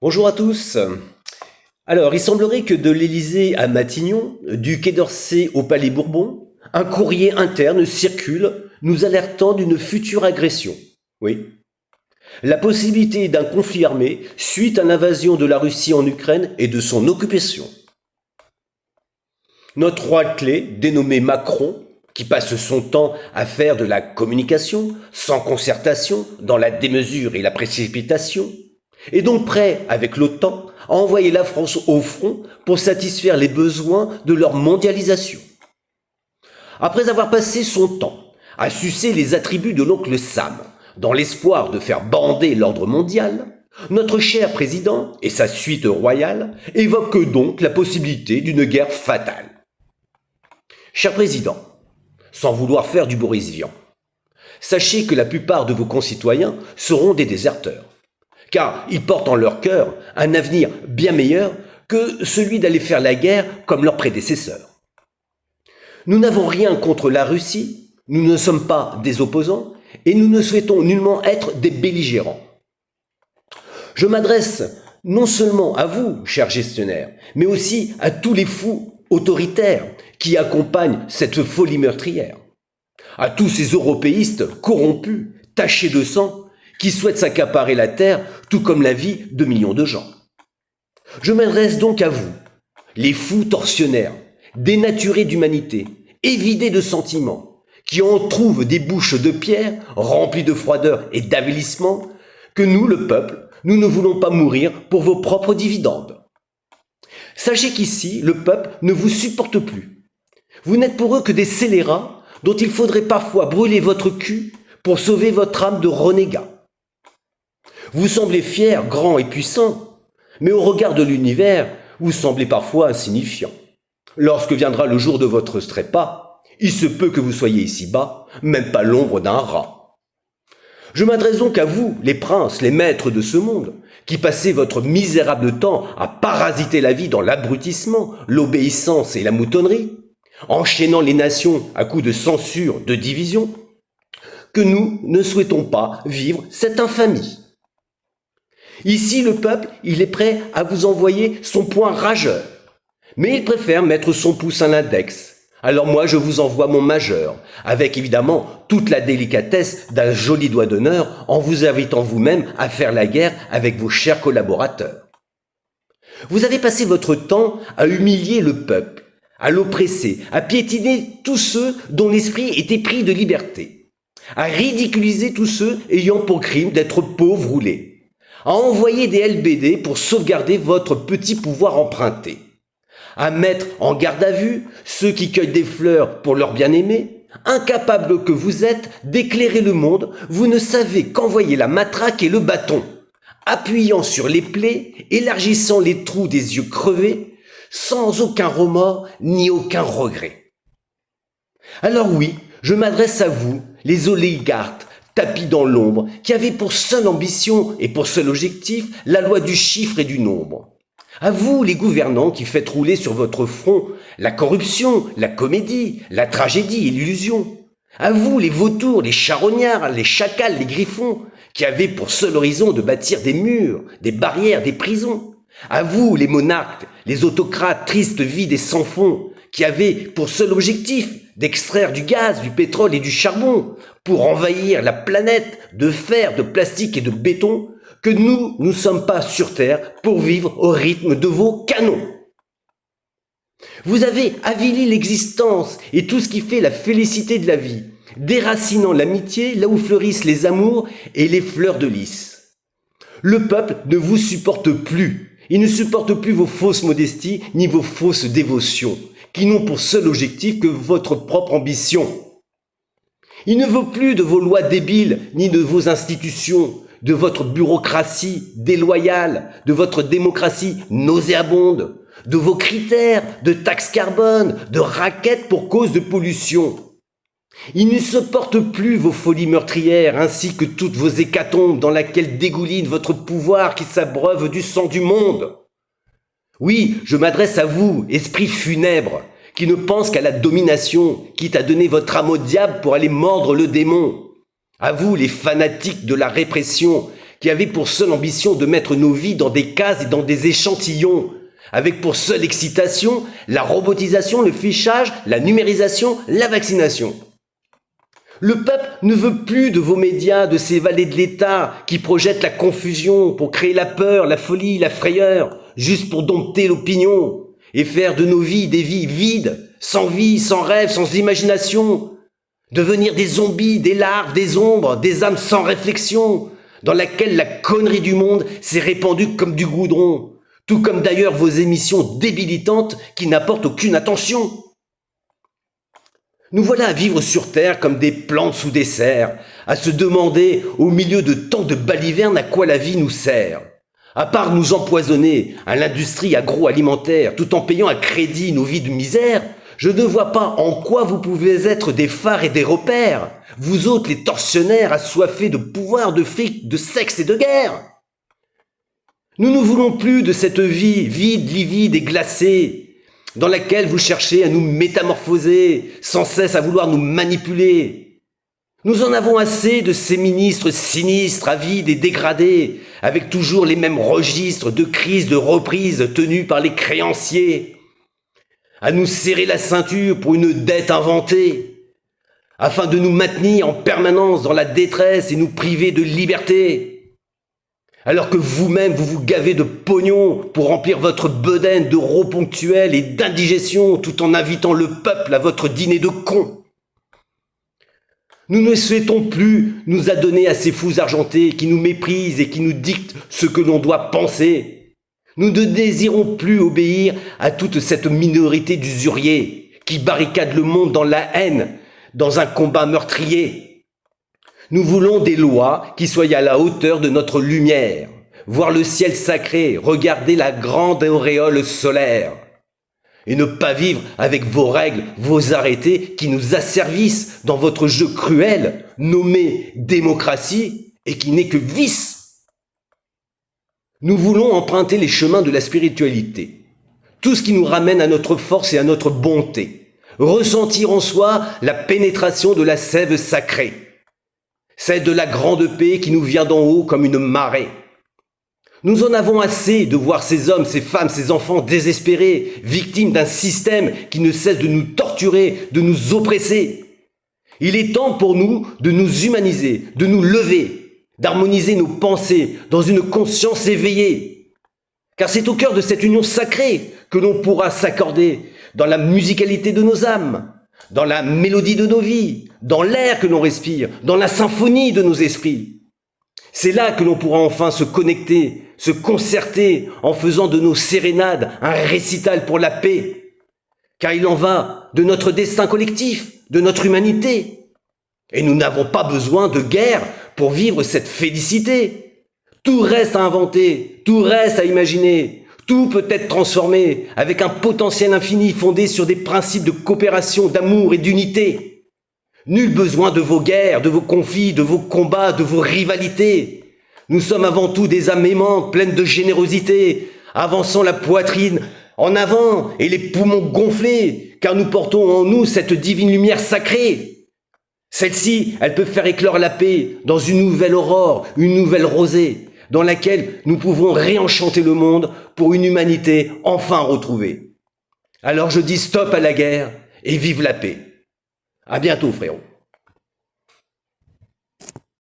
Bonjour à tous. Alors, il semblerait que de l'Élysée à Matignon, du Quai d'Orsay au Palais Bourbon, un courrier interne circule nous alertant d'une future agression. Oui. La possibilité d'un conflit armé suite à l'invasion de la Russie en Ukraine et de son occupation. Notre roi de clé, dénommé Macron, qui passe son temps à faire de la communication, sans concertation, dans la démesure et la précipitation, est donc prêt, avec l'OTAN, à envoyer la France au front pour satisfaire les besoins de leur mondialisation. Après avoir passé son temps à sucer les attributs de l'oncle Sam, dans l'espoir de faire bander l'ordre mondial, notre cher président et sa suite royale évoquent donc la possibilité d'une guerre fatale. Cher président, sans vouloir faire du Boris Vian, sachez que la plupart de vos concitoyens seront des déserteurs, car ils portent en leur cœur un avenir bien meilleur que celui d'aller faire la guerre comme leurs prédécesseurs. Nous n'avons rien contre la Russie, nous ne sommes pas des opposants et nous ne souhaitons nullement être des belligérants. Je m'adresse non seulement à vous, chers gestionnaires, mais aussi à tous les fous autoritaires qui accompagnent cette folie meurtrière, à tous ces européistes corrompus, tachés de sang, qui souhaitent s'accaparer la terre, tout comme la vie de millions de gens. Je m'adresse donc à vous, les fous tortionnaires, dénaturés d'humanité, évidés de sentiments, qui en trouvent des bouches de pierre, remplies de froideur et d'avilissement, que nous, le peuple, nous ne voulons pas mourir pour vos propres dividendes. Sachez qu'ici, le peuple ne vous supporte plus. Vous n'êtes pour eux que des scélérats dont il faudrait parfois brûler votre cul pour sauver votre âme de renégat. Vous semblez fiers, grands et puissants, mais au regard de l'univers, vous semblez parfois insignifiants. Lorsque viendra le jour de votre trépas, il se peut que vous soyez ici-bas, même pas l'ombre d'un rat. Je m'adresse donc à vous, les princes, les maîtres de ce monde, qui passez votre misérable temps à parasiter la vie dans l'abrutissement, l'obéissance et la moutonnerie, enchaînant les nations à coups de censure, de division, que nous ne souhaitons pas vivre cette infamie. Ici, le peuple, il est prêt à vous envoyer son poing rageur, mais il préfère mettre son pouce à l'index. Alors moi, je vous envoie mon majeur, avec évidemment toute la délicatesse d'un joli doigt d'honneur, en vous invitant vous-même à faire la guerre avec vos chers collaborateurs. Vous avez passé votre temps à humilier le peuple, à l'oppresser, à piétiner tous ceux dont l'esprit était pris de liberté, à ridiculiser tous ceux ayant pour crime d'être pauvres ou laids, à envoyer des LBD pour sauvegarder votre petit pouvoir emprunté, à mettre en garde à vue ceux qui cueillent des fleurs pour leur bien-aimé, incapables que vous êtes d'éclairer le monde, vous ne savez qu'envoyer la matraque et le bâton, appuyant sur les plaies, élargissant les trous des yeux crevés, sans aucun remords ni aucun regret. Alors oui, je m'adresse à vous, les oligarques, tapis dans l'ombre, qui avaient pour seule ambition et pour seul objectif la loi du chiffre et du nombre. À vous, les gouvernants qui faites rouler sur votre front la corruption, la comédie, la tragédie et l'illusion. À vous, les vautours, les charognards, les chacals, les griffons, qui avaient pour seul horizon de bâtir des murs, des barrières, des prisons. À vous, les monarques, les autocrates tristes, vides et sans fond, qui avaient pour seul objectif d'extraire du gaz, du pétrole et du charbon pour envahir la planète de fer, de plastique et de béton, que nous ne sommes pas sur Terre pour vivre au rythme de vos canons. Vous avez avili l'existence et tout ce qui fait la félicité de la vie, déracinant l'amitié là où fleurissent les amours et les fleurs de lys. Le peuple ne vous supporte plus. Il ne supporte plus vos fausses modesties ni vos fausses dévotions, qui n'ont pour seul objectif que votre propre ambition. Il ne veut plus de vos lois débiles ni de vos institutions, de votre bureaucratie déloyale, de votre démocratie nauséabonde, de vos critères de taxes carbone, de raquettes pour cause de pollution. Il ne supporte plus vos folies meurtrières ainsi que toutes vos hécatombes dans lesquelles dégouline votre pouvoir qui s'abreuve du sang du monde. Oui, je m'adresse à vous, esprit funèbre, qui ne pense qu'à la domination, quitte à donner votre âme au diable pour aller mordre le démon. À vous, les fanatiques de la répression, qui avait pour seule ambition de mettre nos vies dans des cases et dans des échantillons, avec pour seule excitation la robotisation, le fichage, la numérisation, la vaccination. Le peuple ne veut plus de vos médias, de ces valets de l'État qui projettent la confusion pour créer la peur, la folie, la frayeur, juste pour dompter l'opinion et faire de nos vies des vies vides, sans rêve, sans imagination, devenir des zombies, des larves, des ombres, des âmes sans réflexion, dans laquelle la connerie du monde s'est répandue comme du goudron, tout comme d'ailleurs vos émissions débilitantes qui n'apportent aucune attention. Nous voilà à vivre sur Terre comme des plantes sous des serres, à se demander, au milieu de tant de balivernes, à quoi la vie nous sert. À part nous empoisonner à l'industrie agroalimentaire, tout en payant à crédit nos vies de misère, je ne vois pas en quoi vous pouvez être des phares et des repères, vous autres les tortionnaires assoiffés de pouvoir, de fric, de sexe et de guerre. Nous ne voulons plus de cette vie vide, livide et glacée, dans laquelle vous cherchez à nous métamorphoser, sans cesse à vouloir nous manipuler. Nous en avons assez de ces ministres sinistres, avides et dégradés, avec toujours les mêmes registres de crise, de reprise tenus par les créanciers, à nous serrer la ceinture pour une dette inventée, afin de nous maintenir en permanence dans la détresse et nous priver de liberté. Alors que vous-même, vous vous gavez de pognon pour remplir votre bedaine d'euros ponctuels et d'indigestion tout en invitant le peuple à votre dîner de cons. Nous ne souhaitons plus nous adonner à ces fous argentés qui nous méprisent et qui nous dictent ce que l'on doit penser. Nous ne désirons plus obéir à toute cette minorité d'usuriers qui barricade le monde dans la haine, dans un combat meurtrier. Nous voulons des lois qui soient à la hauteur de notre lumière, voir le ciel sacré, regarder la grande auréole solaire, et ne pas vivre avec vos règles, vos arrêtés qui nous asservissent dans votre jeu cruel nommé démocratie et qui n'est que vice. Nous voulons emprunter les chemins de la spiritualité, tout ce qui nous ramène à notre force et à notre bonté, ressentir en soi la pénétration de la sève sacrée, celle de la grande paix qui nous vient d'en haut comme une marée. Nous en avons assez de voir ces hommes, ces femmes, ces enfants désespérés, victimes d'un système qui ne cesse de nous torturer, de nous oppresser. Il est temps pour nous de nous humaniser, de nous lever, d'harmoniser nos pensées dans une conscience éveillée. Car c'est au cœur de cette union sacrée que l'on pourra s'accorder dans la musicalité de nos âmes, dans la mélodie de nos vies, dans l'air que l'on respire, dans la symphonie de nos esprits. C'est là que l'on pourra enfin se connecter, se concerter en faisant de nos sérénades un récital pour la paix. Car il en va de notre destin collectif, de notre humanité. Et nous n'avons pas besoin de guerre pour vivre cette félicité. Tout reste à inventer, tout reste à imaginer. Tout peut être transformé avec un potentiel infini fondé sur des principes de coopération, d'amour et d'unité. Nul besoin de vos guerres, de vos conflits, de vos combats, de vos rivalités. Nous sommes avant tout des âmes aimantes, pleines de générosité, avançant la poitrine en avant et les poumons gonflés, car nous portons en nous cette divine lumière sacrée. Celle-ci, elle peut faire éclore la paix dans une nouvelle aurore, une nouvelle rosée, dans laquelle nous pouvons réenchanter le monde pour une humanité enfin retrouvée. Alors je dis stop à la guerre et vive la paix. À bientôt, frérot.